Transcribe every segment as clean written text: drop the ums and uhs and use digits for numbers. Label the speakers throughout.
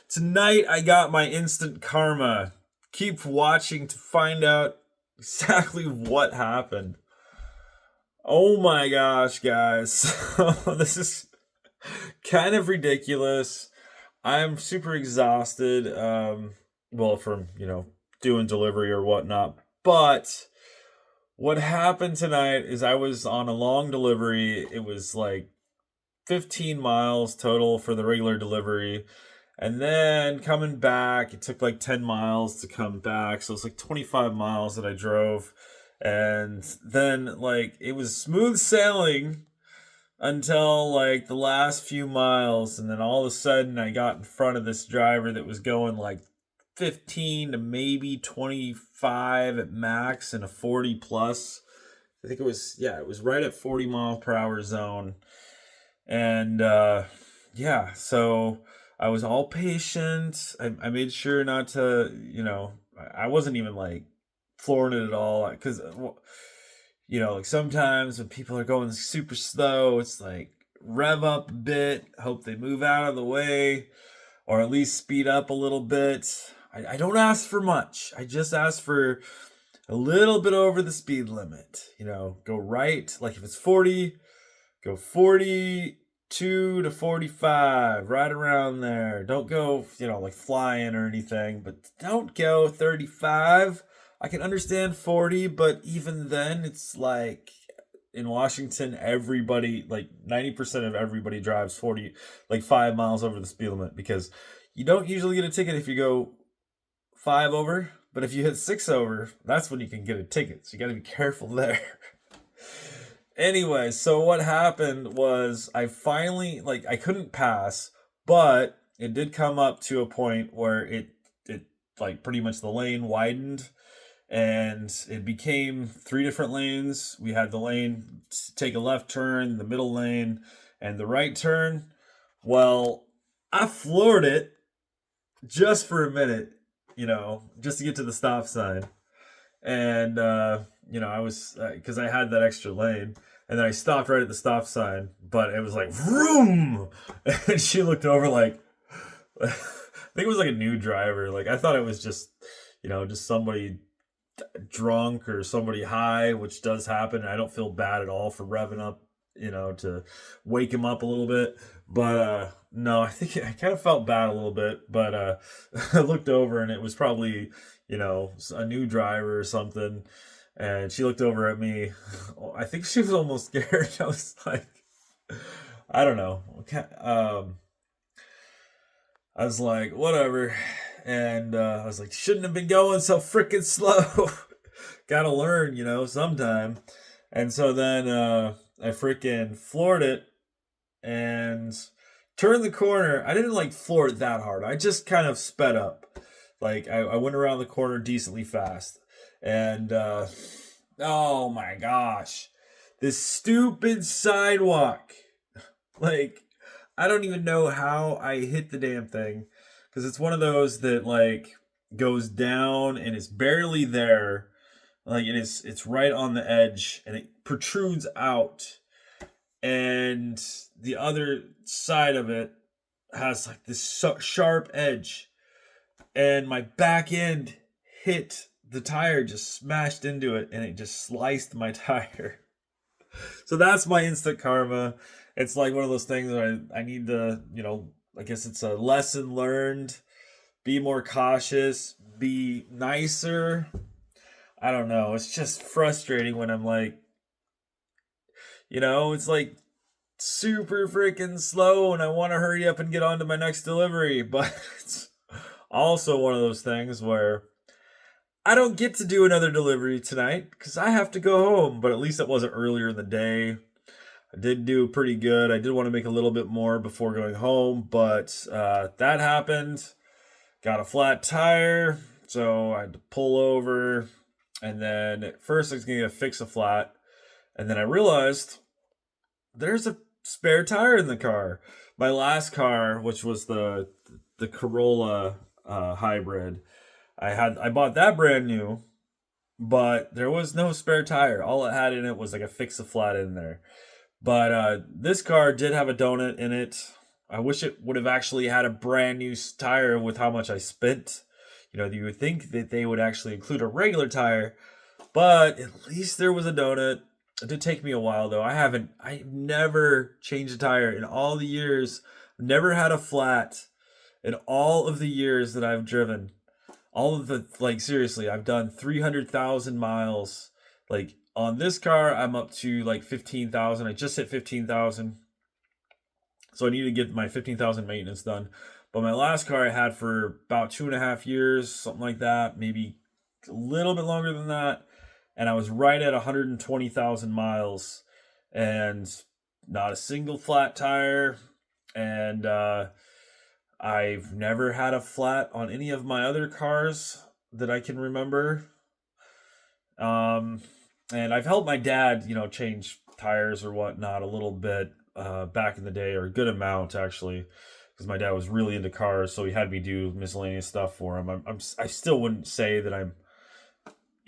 Speaker 1: Tonight I got my instant karma. Keep watching to find out exactly what happened. Oh my gosh, guys. This is kind of ridiculous. I'm super exhausted. Well, from, doing delivery or whatnot. But what happened tonight is I was on a long delivery. It was like 15 miles total for the regular delivery. And then coming back, it took like 10 miles to come back. So it's like 25 miles that I drove. And then, like, it was smooth sailing until like the last few miles. And then all of a sudden, I got in front of this driver that was going like 15 to maybe 25 at max and a 40 plus. I think it was, yeah, it was right at 40 mile per hour zone. And so I was all patient. I made sure not to, I wasn't even like flooring it at all. Because, like sometimes when people are going super slow, it's like rev up a bit, hope they move out of the way, or at least speed up a little bit. I don't ask for much. I just ask for a little bit over the speed limit. Go right. Like if it's 40, go 42 to 45, right around there. Don't go, like flying or anything, but don't go 35. I can understand 40, but even then, it's like in Washington, everybody, like 90% of everybody drives 40, like 5 miles over the speed limit because you don't usually get a ticket if you go 5 over, but if you hit 6 over, that's when you can get a ticket. So you got to be careful there. Anyway, so what happened was I finally, like, I couldn't pass, but it did come up to a point where it like pretty much the lane widened and it became 3 different lanes. We had the lane take a left turn, the middle lane, and the right turn. Well, I floored it just for a minute, just to get to the stop sign. And, I was, because I had that extra lane. And then I stopped right at the stop sign, but it was like, vroom! And she looked over like, I think it was like a new driver. Like, I thought it was just, just somebody drunk or somebody high, which does happen. And I don't feel bad at all for revving up, to wake him up a little bit. But no, I think I kind of felt bad a little bit. But I looked over and it was probably, a new driver or something. And she looked over at me. I think she was almost scared. I was like, I don't know. I was like, whatever. And I was like, shouldn't have been going so freaking slow. Gotta learn, sometime. And so then I freaking floored it and turned the corner. I didn't like floor it that hard. I just kind of sped up. Like I went around the corner decently fast. And oh my gosh, this stupid sidewalk. Like, I don't even know how I hit the damn thing because it's one of those that like goes down and it's barely there. Like it's right on the edge and it protrudes out. And the other side of it has like this sharp edge. And my back end hit the tire, just smashed into it and it just sliced my tire. So that's my instant karma. It's like one of those things that I need to, I guess it's a lesson learned. Be more cautious, be nicer. I don't know. It's just frustrating when I'm like, it's like super freaking slow and I want to hurry up and get on to my next delivery. But it's also one of those things where I don't get to do another delivery tonight because I have to go home, but at least it wasn't earlier in the day. I did do pretty good. I did want to make a little bit more before going home, but that happened. Got a flat tire, so I had to pull over. And then at first I was going to fix a flat, and then I realized there's a spare tire in the car. My last car, which was the Corolla hybrid, I bought that brand new, but there was no spare tire. All it had in it was like a fix-a-flat in there. But this car did have a donut in it, I wish it would have actually had a brand new tire with how much I spent. You would think that they would actually include a regular tire, but at least there was a donut. It did take me a while though. I've never changed a tire in all the years. Never had a flat in all of the years that I've driven. All of the, like, seriously, I've done 300,000 miles. Like, on this car, I'm up to like 15,000. I just hit 15,000. So I need to get my 15,000 maintenance done. But my last car I had for about 2.5 years, something like that, maybe a little bit longer than that. And I was right at 120,000 miles and not a single flat tire. And I've never had a flat on any of my other cars that I can remember. And I've helped my dad, change tires or whatnot a little bit back in the day, or a good amount actually, because my dad was really into cars, so he had me do miscellaneous stuff for him. I still wouldn't say that I'm,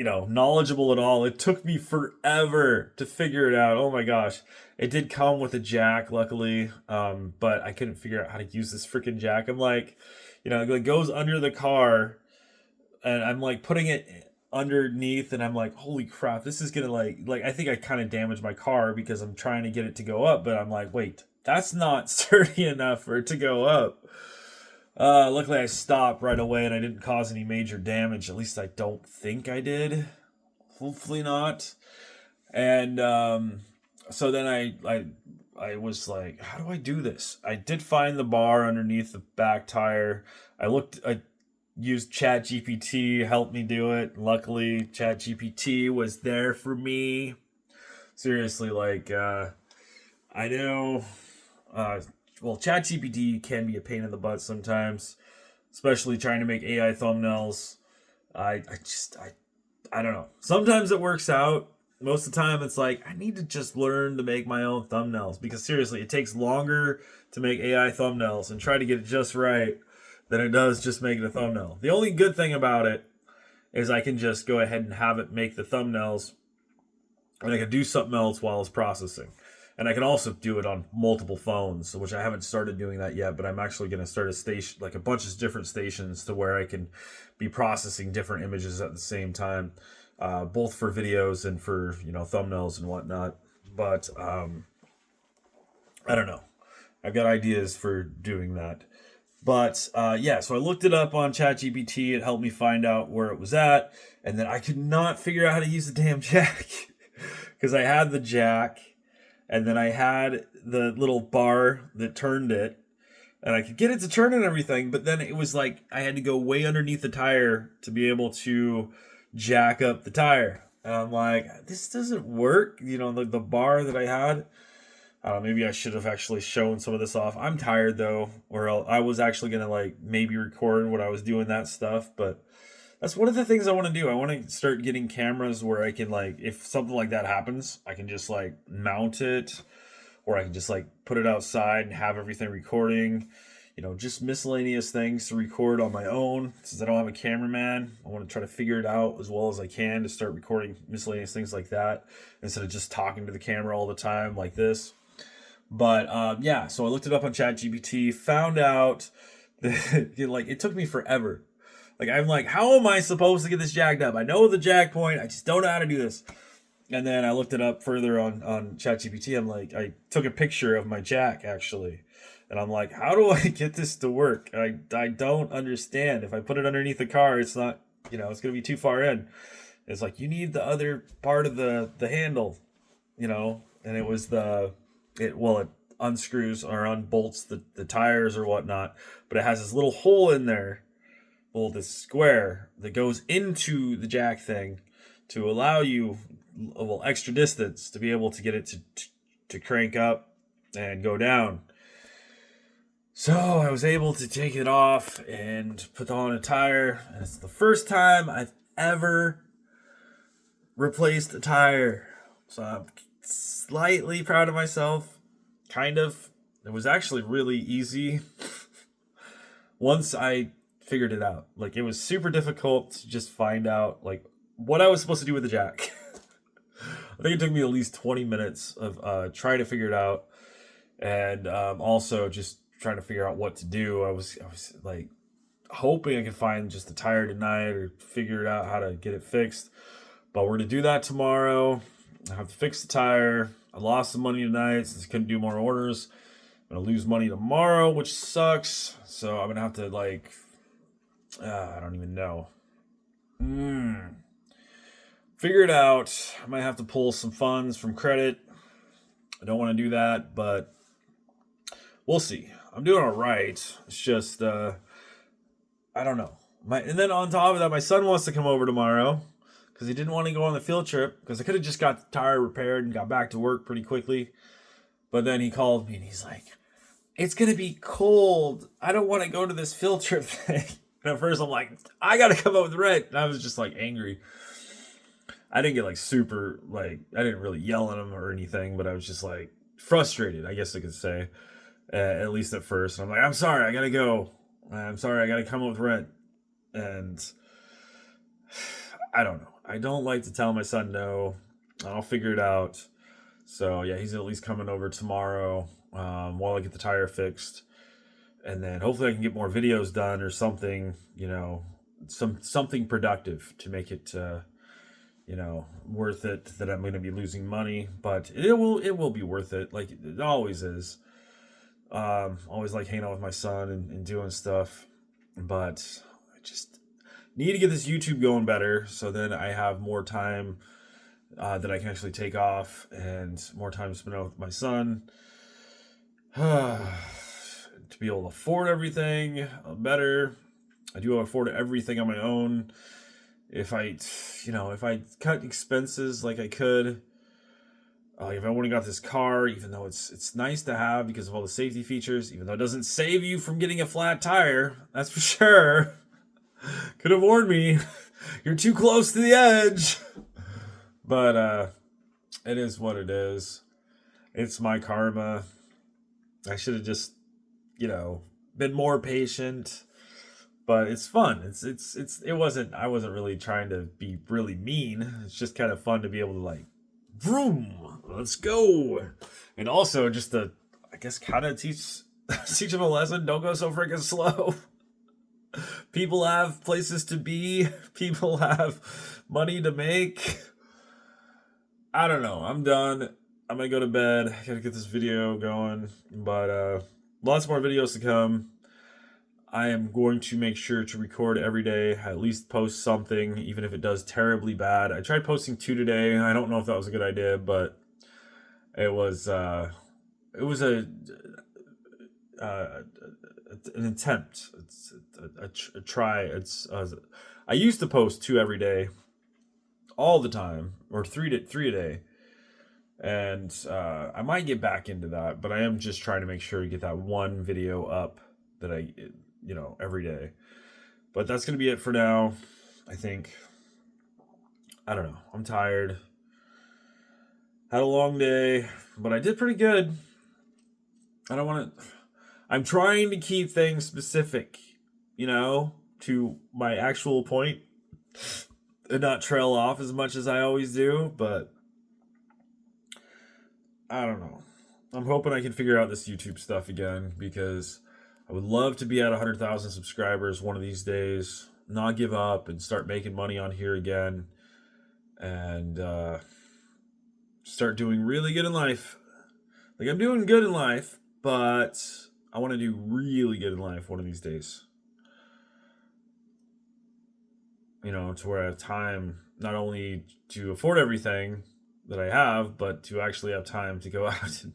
Speaker 1: knowledgeable at all. It took me forever to figure it out. Oh my gosh. It did come with a jack, luckily, but I couldn't figure out how to use this freaking jack. I'm like, it goes under the car, and I'm like putting it underneath, and I'm like, holy crap, this is gonna like I think I kind of damaged my car because I'm trying to get it to go up, but I'm like, wait, that's not sturdy enough for it to go up. Luckily I stopped right away and I didn't cause any major damage. At least I don't think I did. Hopefully not. And so then I was like, how do I do this? I did find the bar underneath the back tire. I used ChatGPT, helped me do it. Luckily, ChatGPT was there for me. Seriously, I know, ChatGPT can be a pain in the butt sometimes, especially trying to make AI thumbnails. I don't know. Sometimes it works out. Most of the time, it's like, I need to just learn to make my own thumbnails, because seriously, it takes longer to make AI thumbnails and try to get it just right than it does just making a thumbnail. The only good thing about it is I can just go ahead and have it make the thumbnails, and I can do something else while it's processing. And I can also do it on multiple phones, which I haven't started doing that yet, but I'm actually going to start a station, like a bunch of different stations, to where I can be processing different images at the same time, both for videos and for, thumbnails and whatnot. But I don't know. I've got ideas for doing that. But so I looked it up on ChatGPT. It helped me find out where it was at. And then I could not figure out how to use the damn jack, because I had the jack, and then I had the little bar that turned it, and I could get it to turn and everything, but then it was like I had to go way underneath the tire to be able to jack up the tire. And I'm like, this doesn't work. The bar that I had. Maybe I should have actually shown some of this off. I'm tired though, or I was actually gonna maybe record when I was doing that stuff, but that's one of the things I want to do. I want to start getting cameras where I can, if something like that happens, I can just mount it, or I can just put it outside and have everything recording, just miscellaneous things to record on my own. Since I don't have a cameraman, I want to try to figure it out as well as I can to start recording miscellaneous things like that, instead of just talking to the camera all the time like this. But so I looked it up on ChatGPT, found out that it took me forever. I'm like, how am I supposed to get this jacked up? I know the jack point, I just don't know how to do this. And then I looked it up further on ChatGPT. I'm like, I took a picture of my jack actually, and I'm like, how do I get this to work? I don't understand. If I put it underneath the car, it's not, it's gonna be too far in. It's like, you need the other part of the handle, and it was it unscrews or unbolts the tires or whatnot, but it has this little hole in there, this square that goes into the jack thing to allow you extra distance to be able to get it to crank up and go down. So I was able to take it off and put on a tire, and it's the first time I've ever replaced a tire. So I'm slightly proud of myself, kind of. It was actually really easy once I figured it out. It was super difficult to just find out what I was supposed to do with the jack. I think it took me at least 20 minutes of trying to figure it out, and also just trying to figure out what to do. I was like hoping I could find just a tire tonight or figure out how to get it fixed. But we're going to do that tomorrow. I have to fix the tire. I lost some money tonight since I couldn't do more orders. I'm going to lose money tomorrow, which sucks. So I'm going to have to like, I don't even know. Figure it out. I might have to pull some funds from credit. I don't want to do that, but we'll see. I'm doing all right. It's just, I don't know. And then on top of that, my son wants to come over tomorrow because he didn't want to go on the field trip because I could have just got the tire repaired and got back to work pretty quickly. But then he called me and he's like, it's going to be cold. I don't want to go to this field trip thing. And at first I'm like, I got to come up with rent. And I was just like angry. I didn't get like super, like, I didn't really yell at him or anything, but I was just like frustrated, I guess I could say, at least at first. And I'm like, I'm sorry, I got to go. I'm sorry, I got to come up with rent. And I don't know. I don't like to tell my son no. I'll figure it out. So yeah, he's at least coming over tomorrow while I get the tire fixed. And then hopefully I can get more videos done or something, something productive to make it, worth it, that I'm going to be losing money. But it will be worth it. Like it always is. Always like hanging out with my son and doing stuff. But I just need to get this YouTube going better so then I have more time that I can actually take off and more time to spend out with my son. To be able to afford everything better. I do afford everything on my own. If I cut expenses like I could, if I only got this car, even though it's nice to have because of all the safety features, even though it doesn't save you from getting a flat tire, that's for sure. Could have warned me. You're too close to the edge. But it is what it is. It's my karma. I should have just, been more patient. But it's fun. I wasn't really trying to be really mean. It's just kind of fun to be able to like, vroom, let's go. And also just to, I guess, kind of teach them a lesson. Don't go so freaking slow. People have places to be. People have money to make. I don't know. I'm done. I'm going to go to bed. I got to get this video going. But lots more videos to come. I am going to make sure to record every day, at least post something, even if it does terribly bad. I tried posting 2 today. I don't know if that was a good idea, but it was an attempt. It's a try. I used to post 2 every day, all the time, or 3 a day. And I might get back into that, but I am just trying to make sure to get that one video up that I every day. But that's going to be it for now, I think. I don't know. I'm tired. Had a long day, but I did pretty good. I'm trying to keep things specific, to my actual point and not trail off as much as I always do, but I don't know. I'm hoping I can figure out this YouTube stuff again because I would love to be at 100,000 subscribers one of these days, not give up and start making money on here again and start doing really good in life. Like I'm doing good in life, but I want to do really good in life one of these days. To where I have time not only to afford everything that I have, but to actually have time to go out and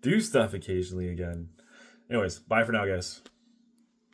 Speaker 1: do stuff occasionally again. Anyways, bye for now, guys.